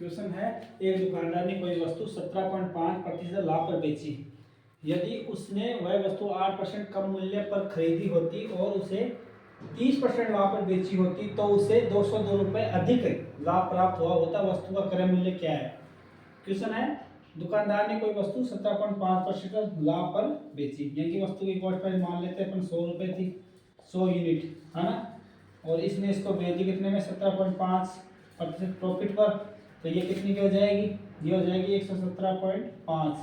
Question है, एक दुकानदार ने कोई वस्तु 17.5% लाभ पर बेची। यदि उसने वह वस्तु 8% कम मूल्य पर खरीदी होती और उसे 30% लाभ पर बेची होती तो उसे 202 रुपये अधिक लाभ प्राप्त हुआ होता। वस्तु का क्रय मूल्य क्या है? क्वेश्चन है, दुकानदार ने कोई वस्तु 17.5% लाभ पर बेची, यानी वस्तु की कॉस्ट प्राइस मान लेते हैं अपन 100 रुपये थी, 100 यूनिट है ना, और इसने इसको बेच दी कितने में? 17.5% प्रॉफिट पर। तो ये कितनी की हो जाएगी? ये हो जाएगी 117.5,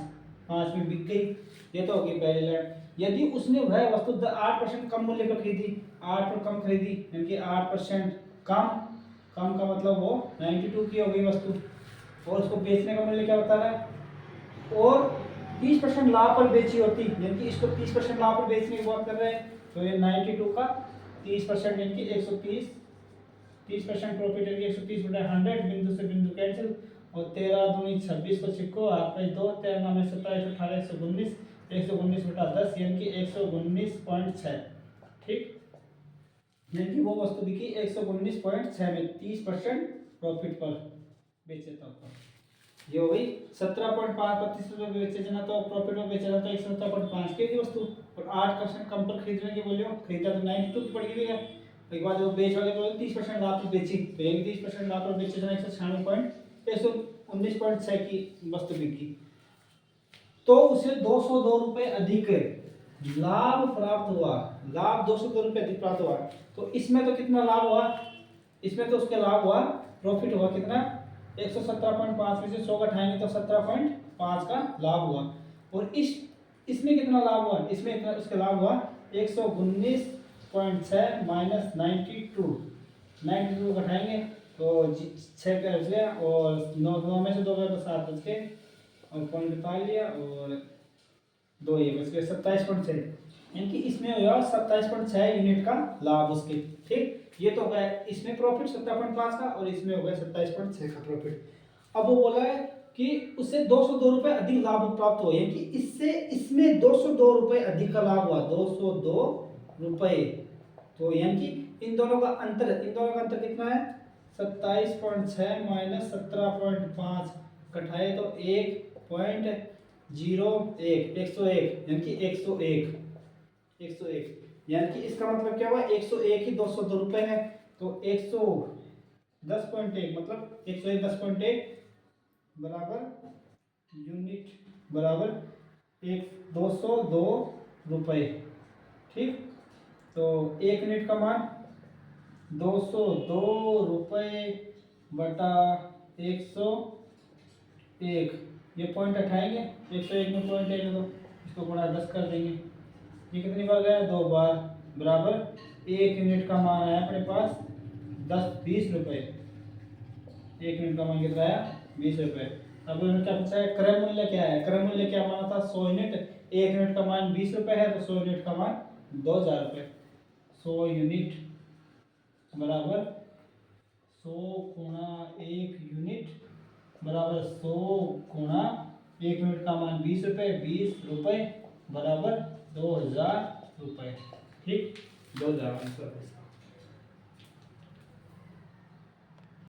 5 में बिक गई। ये तो होगी पहली लाइन। यदि उसने वह वस्तु 8% कम मूल्य पर खरीदी, 8 पर कम खरीदी, यानी कि 8% कम, कम का मतलब वो 92 की हो गई वस्तु, और उसको बेचने का मूल्य क्या बता रहा है, और 30% लाभ पर बेची होती, यानी कि इसको 30% लाभ पर बेचने की बात कर रहे हैं, तो ये 92 का 30% यानी कि 130, 30% प्रॉफिट यानी 130/100, बिंदु से बिंदु कैंसिल, और 13 दूनी 26 को छिपको, 8 5 2, 13 9 27 18 119, 119/10 यानी कि 119.6। ठीक, यानी कि वो वस्तु बिकी 119.6 में 30% प्रॉफिट पर बेचे तब। ये हो गई 17.5% में बेचे जाना, तो प्रॉफिट में बेचे जाना तो 117.5 की वस्तु, और 8% कम पर खरीदने की बोलियो, खरीदा तो 92 की पड़ गई है। एक बार जो बेच वाले बोले 30% लाभ पर बेची, तो ये 30% लाभ पर बेचे जाना 119.6 की वस्तु बिकी, तो उसे 202 रुपये अधिक लाभ प्राप्त हुआ। लाभ 202 रुपये अधिक प्राप्त हुआ। तो इसमें तो कितना लाभ हुआ? इसमें तो उसके लाभ हुआ, प्रॉफिट हुआ कितना? 117.5 में से 100 घटाएंगे तो 17.5 का लाभ हुआ। और इसमें कितना लाभ हुआ? इसमें इतना उसका लाभ हुआ 119.6 माइनस 92 घटाएंगे तो 6 का बच गया, और 9 में से 2 गए तो 7 बच गए, और पॉइंट निकाल लिया, और 2 ये बच गए 27.6, यानी कि इसमें हुआ 27.6 यूनिट का लाभ उसके। ठीक, ये तो हो गया इसमें प्रॉफिट 17.5 का, और इसमें हो गया 27.6 का प्रॉफिट। अब वो बोला है कि उससे 202 रुपये अधिक लाभ प्राप्त हो, यानी कि इससे इसमें 202 रुपये अधिक का लाभ हुआ, 202 रुपये। तो यानी कि इन दोनों का अंतर कितना है? 27.6 माइनस 17.5 घटाए तो 1.01, 101, यानी कि 101, यानी कि इसका मतलब क्या हुआ? 101 ही 202 रुपये है, तो 110.1 मतलब 110.1 बराबर यूनिट बराबर 202 रुपये। ठीक, तो 1 यूनिट का मान 202 रुपये बटा 101, ये पॉइंट हटाएंगे, 101 में पॉइंट है तो इसको गुणा 10 कर देंगे, ये कितनी बार गया? 2 बार, बराबर 1 यूनिट का मान आया अपने पास 20 रुपये। 1 यूनिट का मान कितना आया? 20 रुपये। अब क्या पूछा है? क्रय मूल्य क्या है? क्रय मूल्य क्या माना था? 100 यूनिट। 1 यूनिट का मान 20 रुपये है, तो 100 यूनिट का मान 2000 रुपये। 100 यूनिट बराबर 100 गुणा 1 यूनिट बराबर 100 गुणा 1 यूनिट का मान 20 रुपये, 20 रुपये बराबर 2000 रुपये। ठीक, 2000 आंसर।